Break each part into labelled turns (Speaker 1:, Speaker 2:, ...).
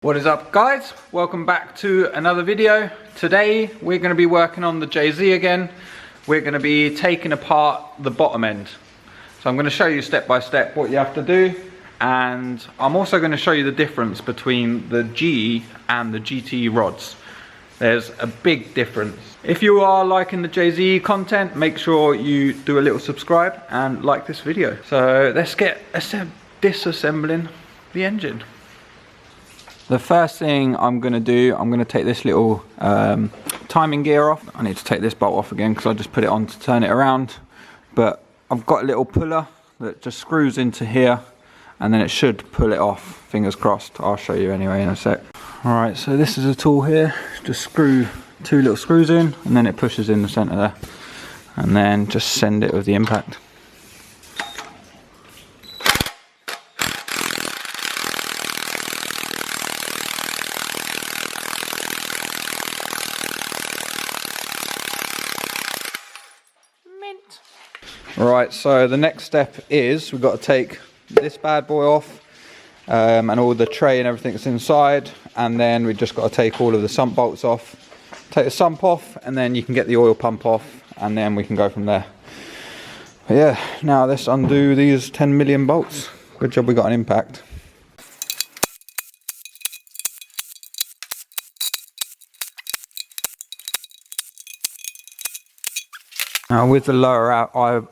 Speaker 1: What is up, guys? Welcome back to another video. Today we're going to be working on the JZ again. We're going to be taking apart the bottom end. So I'm going to show you step by step what you have to do, and I'm also going to show you the difference between the GE and the GTE rods. There's a big difference. If you are liking the JZ content, make sure you do a little subscribe and like this video. So let's get disassembling the engine. The first thing I'm going to do, I'm going to take this little timing gear off. I need to take this bolt off again because I just put it on to turn it around. But I've got a little puller that just screws into here and then it should pull it off, fingers crossed. I'll show you anyway in a sec. Alright, so this is a tool here. Just screw two little screws in and then it pushes in the centre there. And then just send it with the impact. Right, so the next step is we've got to take this bad boy off and all the tray and everything that's inside, and then we've just got to take all of the sump bolts off, take the sump off, and then you can get the oil pump off, and then we can go from there. But yeah, now let's undo these 10 million bolts. Good job we got an impact. Now with the lower oil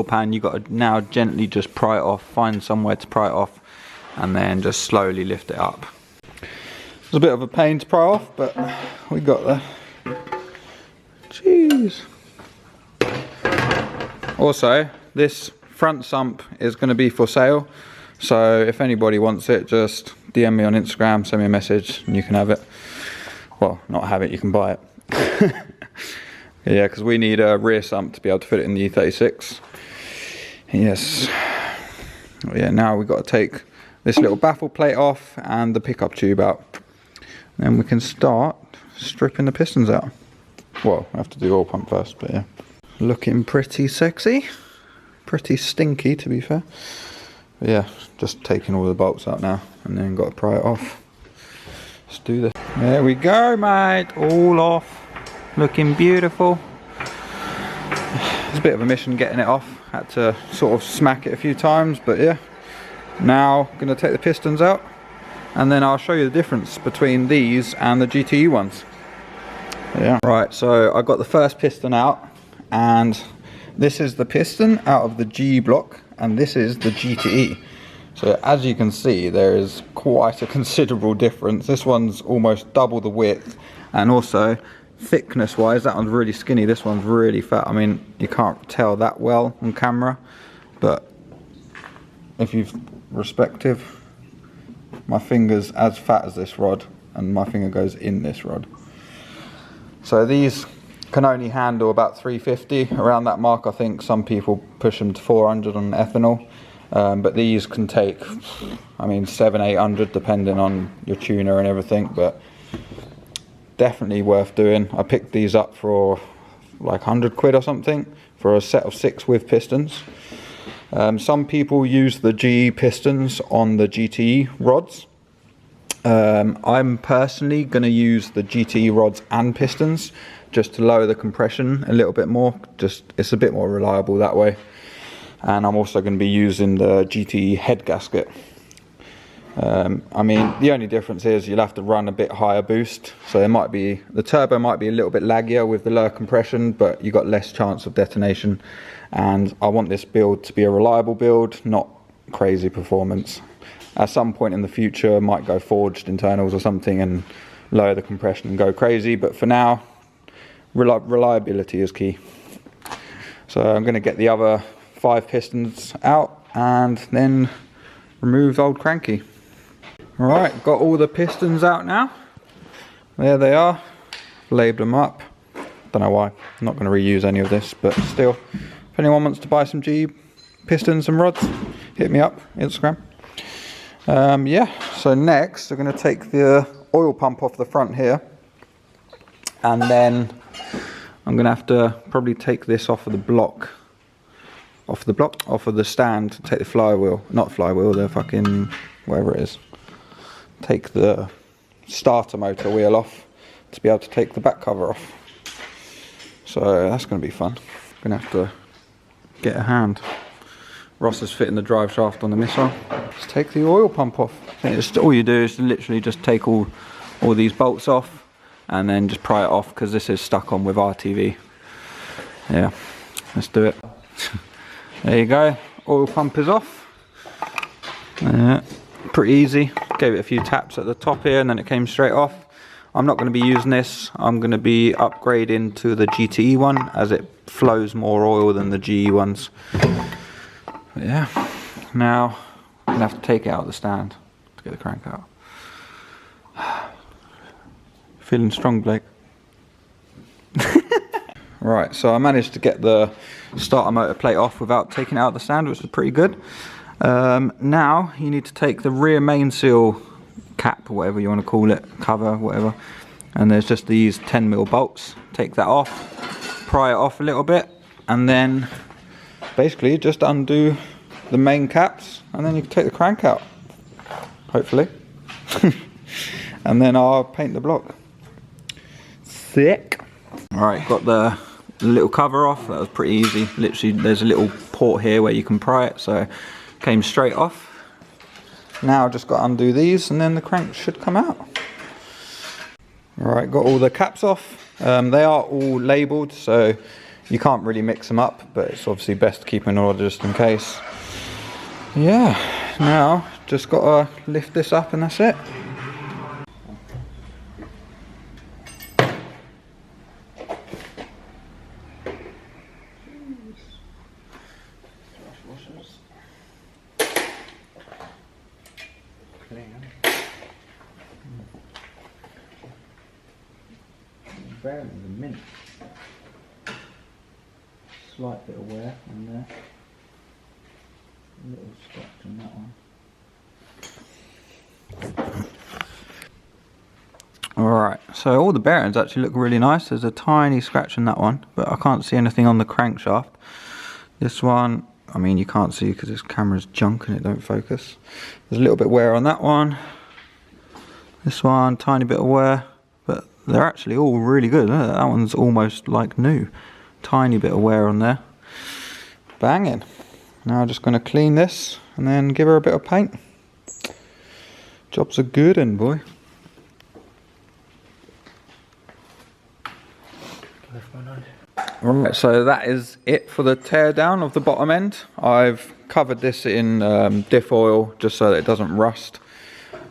Speaker 1: pan, you've got to now gently just pry it off, find somewhere to pry it off, and then just slowly lift it up. It's a bit of a pain to pry off, but we got there. Jeez. Also, this front sump is going to be for sale, so if anybody wants it, just DM me on Instagram, send me a message, and you can have it. Well, not have it, you can buy it. Yeah, because we need a rear sump to be able to fit it in the E36. Yes. Yeah, now we've got to take this little baffle plate off and the pickup tube out. Then we can start stripping the pistons out. Well, I have to do oil pump first, but yeah. Looking pretty sexy. Pretty stinky, to be fair. But yeah, just taking all the bolts out now and then got to pry it off. Let's do this. There we go, mate. All off. Looking beautiful. It's a bit of a mission getting it off. Had to sort of smack it a few times, but yeah. Now I'm going to take the pistons out and then I'll show you the difference between these and the GTE ones. Yeah. Right, so I got the first piston out, and this is the piston out of the GE block and this is the GTE. So as you can see, there is quite a considerable difference. This one's almost double the width, and also thickness wise, that one's really skinny, this one's really fat. I mean, you can't tell that well on camera, but if you've respective, my finger's as fat as this rod and my finger goes in this rod. So these can only handle about 350, around that mark. I think some people push them to 400 on ethanol, but these can take, I mean, 700-800 depending on your tuner and everything, but definitely worth doing. I picked these up for like 100 quid or something for a set of 6 with pistons. Some people use the GE pistons on the GTE rods. I'm personally going to use the GTE rods and pistons just to lower the compression a little bit more. Just, it's a bit more reliable that way. And I'm also going to be using the GTE head gasket. I mean, the only difference is you'll have to run a bit higher boost, so there might be, the turbo might be a little bit laggier with the lower compression, but you've got less chance of detonation. And I want this build to be a reliable build, not crazy performance. At some point in the future, I might go forged internals or something and lower the compression and go crazy, but for now, reliability is key. So I'm going to get the other 5 pistons out and then remove the old cranky. Alright, got all the pistons out now. There they are. Labelled them up. Don't know why. I'm not going to reuse any of this, but still. If anyone wants to buy some GE pistons and rods, hit me up, Instagram. Yeah, so next we're going to take the oil pump off the front here. And then I'm going to have to probably take this off of the block. Off of the stand, take the flywheel, not flywheel, the fucking, whatever it is, take the starter motor wheel off to be able to take the back cover off. So that's going to be fun. Going to have to get a hand. Ross is fitting the drive shaft on the missile. Let's take the oil pump off. I think it's, all you do is literally just take all these bolts off and then just pry it off, because this is stuck on with RTV. Yeah, let's do it. There you go, oil pump is off. Pretty easy. Gave it a few taps at the top here and then it came straight off. I'm not going to be using this. I'm going to be upgrading to the GTE one, as it flows more oil than the GE ones. But yeah, now I'm going to have to take it out of the stand to get the crank out. Feeling strong, Blake. Right, so I managed to get the starter motor plate off without taking it out of the stand, which is pretty good. Now you need to take the rear main seal cap, or whatever you want to call it, cover, whatever, and there's just these 10mm bolts. Take that off, pry it off a little bit, and then basically just undo the main caps, and then you can take the crank out, hopefully. And then I'll paint the block. Thick. Alright, got the little cover off. That was pretty easy. Literally there's a little port here where you can pry it, so came straight off. Now I've just got to undo these and then the crank should come out. Alright, got all the caps off. They are all labelled, so you can't really mix them up, but it's obviously best to keep in order just in case. Yeah, now just got to lift this up and that's it. Bearing is a mint. Slight bit of wear on there. A little scratch on that one. Alright, so all the bearings actually look really nice. There's a tiny scratch on that one, but I can't see anything on the crankshaft. This one, I mean, you can't see because this camera's junk and it don't focus. There's a little bit of wear on that one. This one, tiny bit of wear. But they're actually all really good. That one's almost like new. Tiny bit of wear on there. Banging. Now I'm just going to clean this and then give her a bit of paint. Job's a good one, boy. Alright, so that is it for the teardown of the bottom end. I've covered this in diff oil just so that it doesn't rust.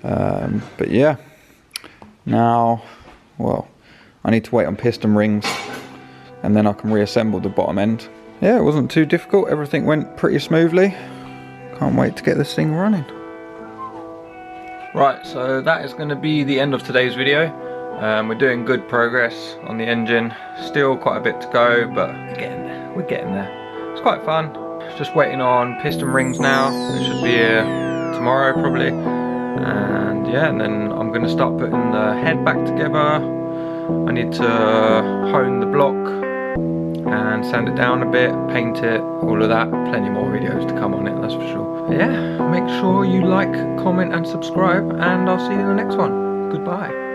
Speaker 1: But yeah, now, well, I need to wait on piston rings and then I can reassemble the bottom end. Yeah, it wasn't too difficult. Everything went pretty smoothly. Can't wait to get this thing running. Right, so that is going to be the end of today's video. We're doing good progress on the engine. Still quite a bit to go, but we're getting there. It's quite fun. Just waiting on piston rings now. It should be here tomorrow probably. And yeah, and then I'm going to start putting the head back together. I need to hone the block and sand it down a bit, paint it, all of that. Plenty more videos to come on it, that's for sure. But yeah, make sure you like, comment and subscribe, and I'll see you in the next one. Goodbye.